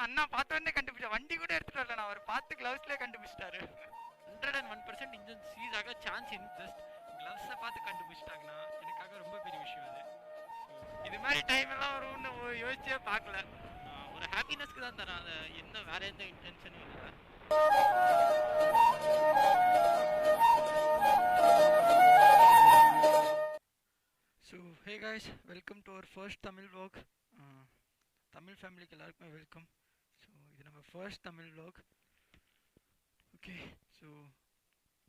அண்ணா பார்த்த உடனே கண்டுபிடிச்சா, வண்டி கூட எடுத்துட்டு வரல, நான் அவர் பார்த்து கிளவுஸ்லேயே கண்டுபிடிச்சிட்டாரு. 101% இன்ஜின் சீஸ் ஆக சான்ஸ் ஜஸ்ட் கிளவ்ஸை பார்த்து கண்டுபிடிச்சிட்டாங்கன்னா எனக்காக ரொம்ப பெரிய விஷயம் அது. இது மாதிரி டைம் எல்லாம் வரும்னு யோசிச்சே பார்க்கல. ஒரு ஹாப்பினஸ்க்கு தான் தரேன், அதை என்ன வேற எந்த இன்டென்ஷனும் இல்லை. So hey guys, welcome to our first Tamil vlog. Tamil ஃபேமிலிக்கு எல்லாருக்குமே வெல்கம். ஸோ இது நம்ம first Tamil vlog. Okay, so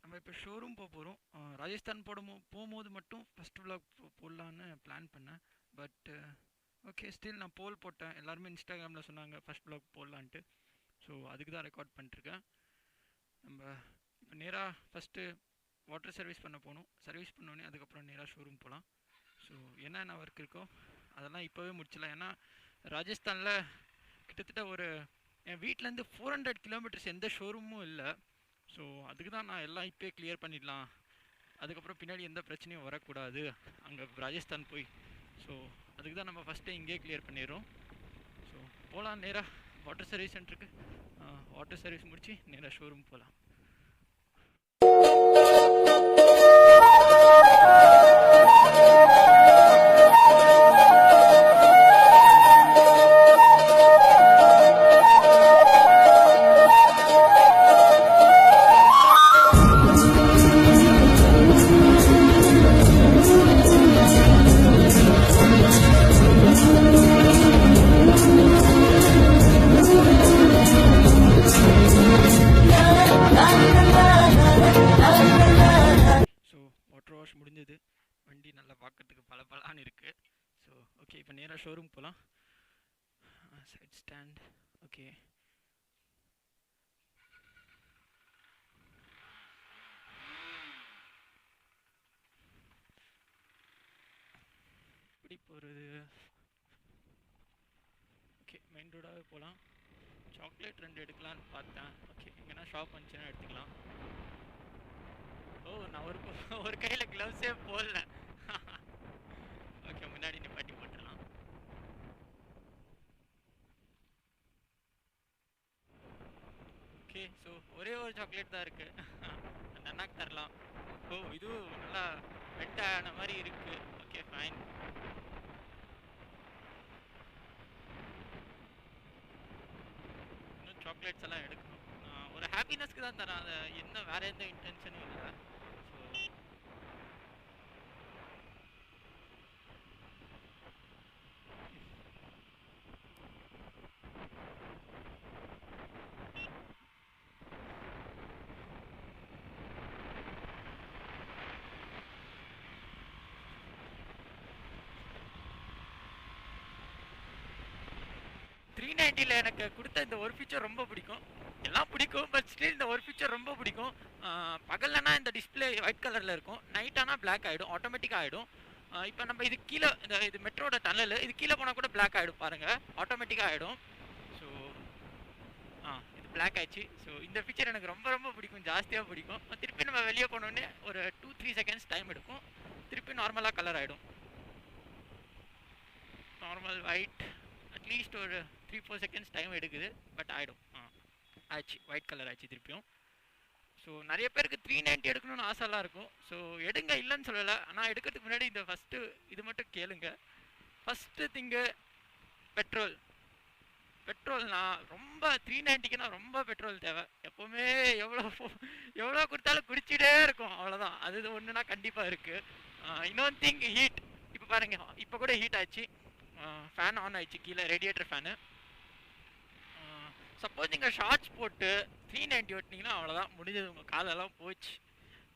நம்ம இப்போ ஷோரூம் போக போகிறோம். ராஜஸ்தான் போகும்போது மட்டும் ஃபஸ்ட் vlog போடலான்னு பிளான் பண்ணேன். பட் ஓகே, ஸ்டில் நான் போல் போட்டேன். எல்லாருமே இன்ஸ்டாகிராமில் சொன்னாங்க ஃபஸ்ட் vlog போடலான்ட்டு. ஸோ அதுக்கு தான் ரெக்கார்ட் பண்ணிட்டுருக்கேன். நம்ம இப்போ நேராக ஃபஸ்ட்டு வாட்டர் சர்வீஸ் பண்ண போகணும். சர்வீஸ் பண்ணோன்னே அதுக்கப்புறம் நேராக ஷோரூம் போகலாம். ஸோ என்னென்ன ஒர்க் இருக்கோ அதெல்லாம் இப்போவே முடிச்சிடலாம். ஏன்னா ராஜஸ்தானில் கிட்டத்தட்ட என் வீட்டிலேருந்து 400 கிலோமீட்டர்ஸ் எந்த ஷோரூமும் இல்லை. ஸோ அதுக்கு தான் நான் எல்லாம் இப்போயே கிளியர் பண்ணிடலாம், அதுக்கப்புறம் பின்னாடி எந்த பிரச்சனையும் வரக்கூடாது அங்கே ராஜஸ்தான் போய். ஸோ அதுக்கு தான் நம்ம ஃபஸ்ட்டே இங்கேயே கிளியர் பண்ணிடுறோம். ஸோ போகலாம் நேராக வாட்டர் சர்வீஸ் சென்டருக்கு. வாட்டர் சர்வீஸ் முடித்து நேராக ஷோரூம் போகலாம். முடிஞ்சது, வண்டி நல்லா பார்க்கறதுக்கு பளபளன்னு இருக்கு. ஸோ ஓகே, இப்போ நேராக ஷோரூம் போகலாம். Side stand. ஓகே, எப்படி போகிறது? ஓகே, மெயின் ரோடாகவே போகலாம். சாக்லேட் 2 எடுக்கலான்னு பார்த்தேன். ஓகே, எங்கன்னா ஷாப் வந்துச்சுன்னா எடுத்துக்கலாம். ஓ, நான் ஒரு கையில் க்ளவுஸே போடல. ஓகே, முன்னாடி நிப்பாட்டி போட்டுடலாம். ஓகே, ஸோ ஒரே ஒரு சாக்லேட் தான் இருக்குது, அந்த அண்ணாக்கு தரலாம். ஓ, இதுவும் நல்லா வெட் ஆன மாதிரி இருக்குது. Okay fine. இன்னும் சாக்லேட்ஸ் எல்லாம் எடுக்கணும். ஒரு ஹாப்பினஸ்க்கு தான் தரேன், அதை என்ன வேற எந்த இன்டென்ஷனும் இல்லை. எனக்கு கொடுத்த இந்த ஒரு ஃபீச்சர் ரொம்ப பிடிக்கும். எல்லாம் பிடிக்கும், பட் ஸ்டில் இந்த ஒரு ஃபீச்சர் ரொம்ப பிடிக்கும். பகல்லனா இந்த டிஸ்பிளே ஒயிட் கலரில் இருக்கும், நைட் ஆனால் பிளாக் ஆகிடும், ஆட்டோமேட்டிக்காக ஆகிடும். இப்போ நம்ம இது கீழே இது மெட்ரோட டனல், இது கீழே போனால் கூட பிளாக் ஆகிடும் பாருங்கள், ஆட்டோமேட்டிக்காக ஆகிடும். ஸோ இது பிளாக் ஆயிடுச்சு. ஸோ இந்த ஃபீச்சர் எனக்கு ரொம்ப ரொம்ப பிடிக்கும், ஜாஸ்தியாக பிடிக்கும். திருப்பி நம்ம வெளியே போனோடனே ஒரு 2-3 செகண்ட்ஸ் டைம் எடுக்கும், திருப்பி நார்மலாக கலர் ஆகிடும். நார்மல் ஒயிட் அட்லீஸ்ட் ஒரு 3-4 செகண்ட்ஸ் டைம் எடுக்குது, பட் ஆகிடும். ஆச்சு, ஒயிட் கலர் ஆச்சு திருப்பியும். ஸோ நிறைய பேருக்கு 390 எடுக்கணும்னு ஆசைலாம் இருக்கும். ஸோ எடுங்க, இல்லைன்னு சொல்லலை. ஆனால் எடுக்கிறதுக்கு முன்னாடி இந்த ஃபஸ்ட்டு இது மட்டும் கேளுங்க. First thing petrol. நான் ரொம்ப 390க்குன்னா ரொம்ப பெட்ரோல் தேவை. எப்போவுமே எவ்வளோ கொடுத்தாலும் குடிச்சிட்டே இருக்கும், அவ்வளோதான். அது ஒன்றுனா கண்டிப்பாக இருக்குது. இன்னொன்று திங், ஹீட். இப்போ பாருங்கள், இப்போ கூட ஹீட் ஆச்சு, ஃபேன் ஆன் ஆயிடுச்சு கீழே, ரேடியேட்டர் ஃபேனு. சப்போஸ் நீங்கள் ஷார்ட்ஸ் போட்டு 390 ஓட்டினீங்கன்னா அவ்வளோதான், முடிஞ்சது, உங்கள் காலெல்லாம் போச்சு.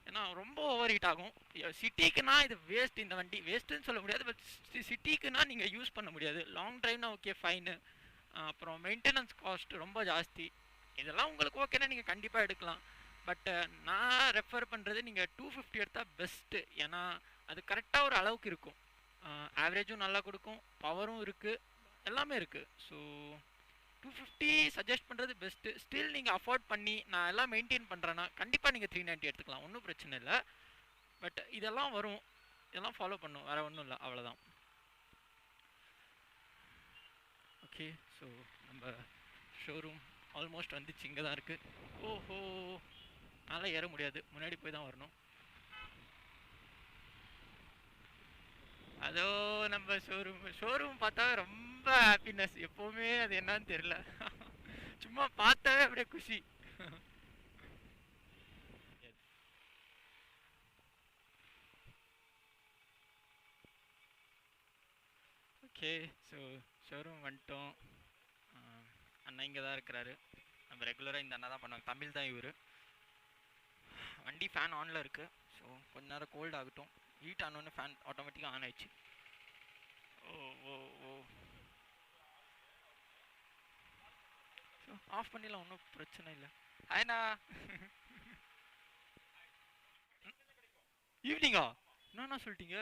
ஏன்னா ரொம்ப ஓவர் ஹீட் ஆகும். சிட்டிக்குன்னா இது வேஸ்ட், இந்த வண்டி வேஸ்ட்டுன்னு சொல்ல முடியாது, பட் சிட்டிக்குன்னா நீங்கள் யூஸ் பண்ண முடியாது. லாங் ட்ரைவ்னா ஓகே ஃபைனு. அப்புறம் மெயின்டெனன்ஸ் காஸ்ட் ரொம்ப ஜாஸ்தி. இதெல்லாம் உங்களுக்கு ஓகேன்னா நீங்கள் கண்டிப்பாக எடுக்கலாம். பட் நான் ரெஃபர் பண்ணுறது நீங்கள் 250 எடுத்தால் பெஸ்ட்டு. ஏன்னா அது கரெக்டாக ஒரு அளவுக்கு இருக்கும், ஆவரேஜும் நல்லா கொடுக்கும், பவரும் இருக்குது, எல்லாமே இருக்குது. ஸோ 250 சஜஸ்ட் பண்ணுறது பெஸ்ட்டு. ஸ்டில் நீங்கள் அஃபோர்ட் பண்ணி நான் எல்லாம் மெயின்டைன் பண்ணுறேன்னா கண்டிப்பாக நீங்கள் 390 எடுத்துக்கலாம், ஒன்றும் பிரச்சனை இல்லை. பட் இதெல்லாம் வரும், இதெல்லாம் ஃபாலோ பண்ணும், வேறு ஒன்றும் இல்லை, அவ்வளோதான். ஓகே, ஸோ நம்ம ஷோரூம் ஆல்மோஸ்ட் வந்துச்சு, இங்கே தான் இருக்குது. ஓஹோ, மேலே ஏற முடியாது, முன்னாடி போய் தான் வரணும். அதோ நம்ம ஷோரூம் பார்த்தா ரொம்ப ஹாப்பினஸ் எப்போவுமே, அது என்னன்னு தெரியல. சும்மா பார்த்தாவே அப்படியே குஷி. ஓகே, ஸோ ஷோரூம் வந்துட்டோம். அண்ணா இங்கே தான் இருக்கிறாரு. நம்ம ரெகுலராக இந்த அண்ணா தான் பண்ணுவாங்க, தமிழ் தான் இவர். வண்டி ஃபேன் ஆனில் இருக்குது. ஸோ கொஞ்ச நேரம் கோல்ட் ஆகட்டும். ஹீட் ஆனோன்னு ஃபேன் ஆட்டோமேட்டிக்காக ஆன் ஆயிடுச்சு. ஓ ஓ ஓ ஸோ ஆஃப் பண்ணிடலாம், ஒன்றும் பிரச்சனை இல்லை. ஆயினா ஈவினிங்கா என்னண்ணா சொல்லிட்டீங்க?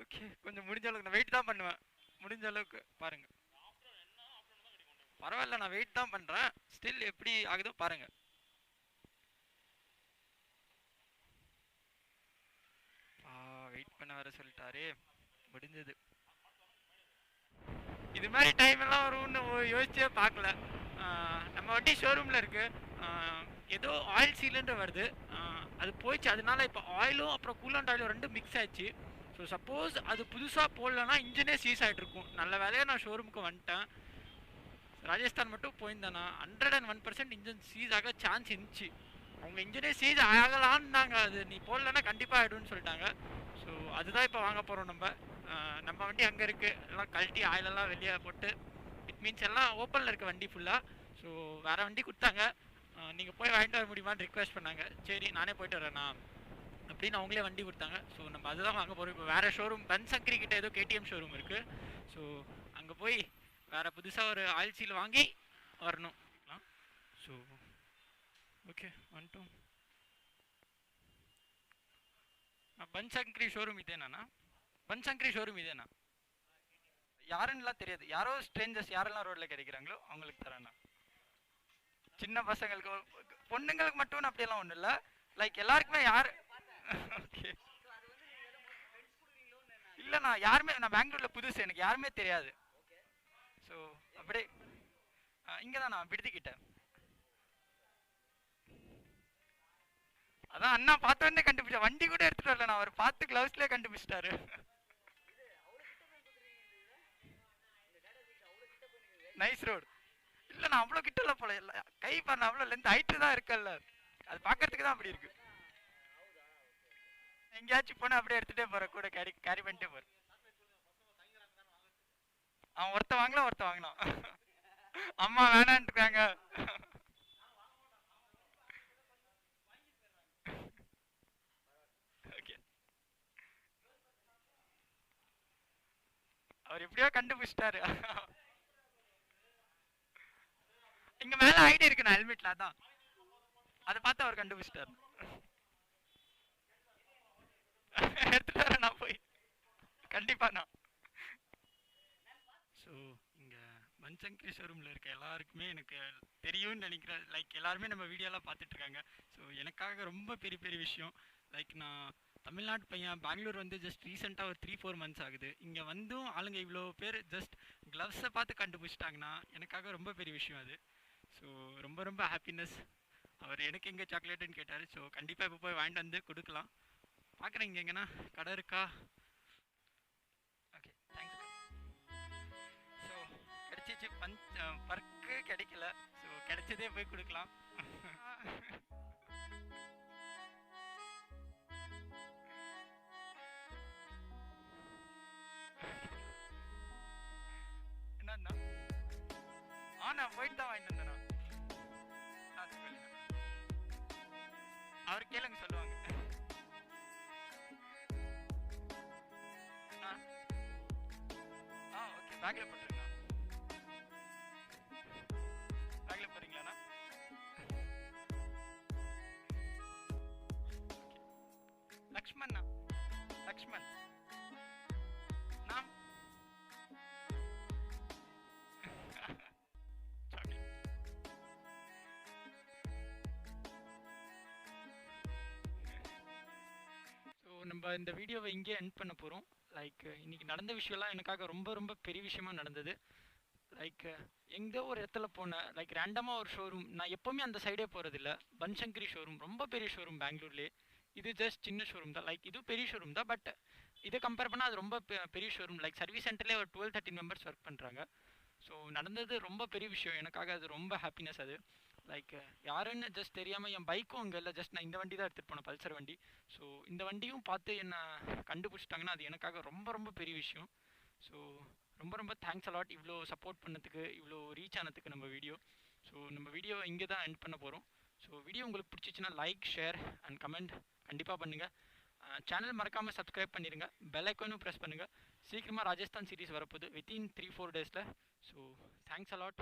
ஓகே, கொஞ்சம் முடிஞ்ச அளவுக்கு நான் வெயிட் தான் பண்ணுவேன். முடிஞ்ச அளவுக்கு பாருங்க. பரவாயில்ல, நான் வெயிட் தான் பண்ணுறேன். ஸ்டில் எப்படி ஆகுதோ பாருங்க. வெயிட் பண்ண வர சொல்லிட்டாரு. முடிஞ்சது. இது மாதிரி டைம் எல்லாம் வரும்னு யோசிச்சே பார்க்கல. நம்ம வண்டி ஷோரூமில் இருக்கு. ஏதோ ஆயில் சீலண்டர் வருது, அது போயிடுச்சு. அதனால இப்போ ஆயிலும் அப்புறம் கூலண்ட் ஆயிலும் ரெண்டும் மிக்ஸ் ஆயிடுச்சு. ஸோ சப்போஸ் அது புதுசாக போடலன்னா இன்ஜினே சீஸ் ஆகிட்டு இருக்கும். நல்ல வேலையாக நான் ஷோரூமுக்கு வந்துட்டேன். ராஜஸ்தான் மட்டும் போயிருந்தேன்னா 101% இன்ஜின் சீஸ் ஆக சான்ஸ் இருந்துச்சு. அவங்க இன்ஜினே சீஸ் ஆகலான்னாங்க, அது நீ போடலன்னா கண்டிப்பாக ஆகிடும்னு சொல்லிட்டாங்க. ஸோ அதுதான் இப்போ வாங்க போகிறோம். நம்ம வண்டி அங்கே இருக்குது. எல்லாம் கழட்டி ஆயிலெல்லாம் வெளியே போட்டு, இட் மீன்ஸ் எல்லாம் ஓப்பனில் இருக்க வண்டி ஃபுல்லாக. ஸோ வேறு வண்டி கொடுத்தாங்க, நீங்கள் போய் வாங்கிட்டு வர முடியுமான்னு ரிக்வெஸ்ட் பண்ணாங்க. சரி நானே போயிட்டு வரேண்ணா அப்படின்னு அவங்களே வண்டி கொடுத்தாங்க. ஸோ நம்ம அதுதான் வாங்க போகிறோம். இப்போ வேறு ஷோரூம் பன்சங்கரி கிட்ட ஏதோ கேடிஎம் ஷோரூம் இருக்குது. ஸோ அங்கே போய் வேறு புதுசாக ஒரு ஆயில் சீல் வாங்கி வரணும். ஸோ ஓகே, வந்துட்டோம். பன்சங்கரி ஷோரூம் இதேண்ணா? பன்சங்கரி ஷோரூம் இதேண்ணா? யாருன்னுலாம் தெரியாது, யாரோ ஸ்ட்ரேஞ்சர்ஸ் யாரெல்லாம் ரோட்டில் கிடைக்கிறாங்களோ அவங்களுக்கு தரேண்ணா. சின்ன பசங்களுக்கு, பொண்ணுங்களுக்கு மட்டும் அப்படியெல்லாம் ஒன்றும் இல்லை, லைக் எல்லாருக்குமே. யார் ஓகே இல்லைண்ணா, யாருமே, நான் பெங்களூரில் புதுசு, எனக்கு யாருமே தெரியாது. ஸோ அப்படியே இங்கே தான் நான் விடுதிக்கிட்ட. அதான் அண்ணா பார்த்தோன்னே கண்டுபிடிச்சா, வண்டி கூட எடுத்துகிட்டு வரல, நான் அவர் பார்த்து க்ளவுஸ்லேயே கண்டுபிடிச்சிட்டாரு. Nice road. இல்லை நான் அவ்வளோ கிட்ட இல்லை போல, இல்லை கை பண்ண அவ்வளோ லென்த் ஹைட்டு தான் இருக்கல்ல, அது பார்க்கறதுக்கு தான் அப்படி இருக்கு. எங்கேயாச்சும் போனால் அப்படியே எடுத்துகிட்டே போகிறேன், கூட கேரி பண்ணிட்டே போகிறேன். அவன் ஒருத்த வாங்கினான், அம்மா வேணான்ட்டுருக்காங்க. ஓகே, அவர் எப்படியோ கண்டுபிடிச்சிட்டாரு. இங்க மேல ஐடி இருக்கு நான் ஹெல்மெட்ல, அதான் அதை பார்த்து அவர் கண்டுபிடிச்சிட்டாரு. எடுத்துட்டாரு நான் போய் கண்டிப்பா நான். ஸோ இங்கே பன்சங்கரி ஷோரூமில் இருக்க எல்லாருக்குமே எனக்கு தெரியும்னு நினைக்கிறேன். லைக் எல்லாருமே நம்ம வீடியோலாம் பார்த்துட்ருக்காங்க. ஸோ எனக்காக ரொம்ப பெரிய பெரிய விஷயம். லைக் நான் தமிழ்நாட்டு பையன், பெங்களூர் வந்து ஜஸ்ட் ரீசெண்டாக ஒரு 3-4 மந்த்ஸ் ஆகுது. இங்கே வந்தும் ஆளுங்க இவ்வளோ பேர் ஜஸ்ட் க்ளவ்ஸை பார்த்து கண்டுபிடிச்சிட்டாங்கன்னா எனக்காக ரொம்ப பெரிய விஷயம் அது. ஸோ ரொம்ப ரொம்ப ஹாப்பினஸ். அவர் எனக்கு எங்கே சாக்லேட்டுன்னு கேட்டார். ஸோ கண்டிப்பாக இப்போ போய் வாங்கிட்டு வந்து கொடுக்கலாம். பார்க்குறேன் இங்கே எங்கன்னா கடை இருக்கா. Okay, thanks. ஸோ கிடைச்சிச்சு, பர்க்கு கிடைக்கல. ஸோ கிடைச்சதே போய் கொடுக்கலாம். என்னண்ணா? நான் போயிட்டு தான் வாங்கிட்டு வந்தேண்ணா. அவர் கேளுங்க சொல்லுவாங்க. ஓகே, பேக்ல போட்டுருங்க. பேக்ல போறீங்களாண்ணா? லக்ஷ்மண்ணா, லக்ஷ்மண் நாம். நம்ம இந்த வீடியோவை இங்கே எண்ட் பண்ண போகிறோம். லைக் இன்றைக்கி நடந்த விஷயம்லாம் எனக்காக ரொம்ப ரொம்ப பெரிய விஷயமா நடந்தது. லைக் எங்கே ஒரு இடத்துல போனேன், லைக் ரேண்டமாக ஒரு ஷோரூம். நான் எப்போவுமே அந்த சைடே போகிறதில்ல. பன்சங்கரி ஷோரூம் ரொம்ப பெரிய ஷோரூம் பெங்களூர்லேயே. இது ஜஸ்ட் சின்ன ஷோரூம் தான். லைக் இது பெரிய ஷோரூம் தான், பட் இதை கம்பேர் பண்ணால் அது ரொம்ப பெரிய ஷோரூம். லைக் சர்வீஸ் சென்டர்லேயே ஒரு 12-13 மெம்பர்ஸ் ஒர்க் பண்ணுறாங்க. ஸோ நடந்தது ரொம்ப பெரிய விஷயம் எனக்காக. அது ரொம்ப ஹாப்பினஸ் அது. லைக் யாருன்னு ஜஸ்ட் தெரியாமல் என் பைக்கும் அங்கே இல்லை, ஜஸ்ட் நான் இந்த வண்டி தான் எடுத்துகிட்டு போனேன், பல்சர் வண்டி. ஸோ இந்த வண்டியும் பார்த்து என்னை கண்டுபிடிச்சிட்டாங்கன்னா அது எனக்காக ரொம்ப ரொம்ப பெரிய விஷயம். ஸோ ரொம்ப ரொம்ப தேங்க்ஸ் அலாட் இவ்வளோ சப்போர்ட் பண்ணதுக்கு, இவ்வளோ ரீச் ஆனதுக்கு நம்ம வீடியோ. ஸோ நம்ம வீடியோ இங்கே தான் எண்ட் பண்ண போகிறோம். ஸோ வீடியோ உங்களுக்கு பிடிச்சிச்சின்னா லைக், ஷேர் அண்ட் கமெண்ட் கண்டிப்பாக பண்ணுங்கள். சேனல் மறக்காமல் சப்ஸ்கிரைப் பண்ணிடுங்க. பெல் ஐக்கானும் ப்ரெஸ் பண்ணுங்கள். சீக்கிரமாக ராஜஸ்தான் சீரிஸ் வரப்போகுது வித்தின் 3-4 டேஸில். So thanks a lot.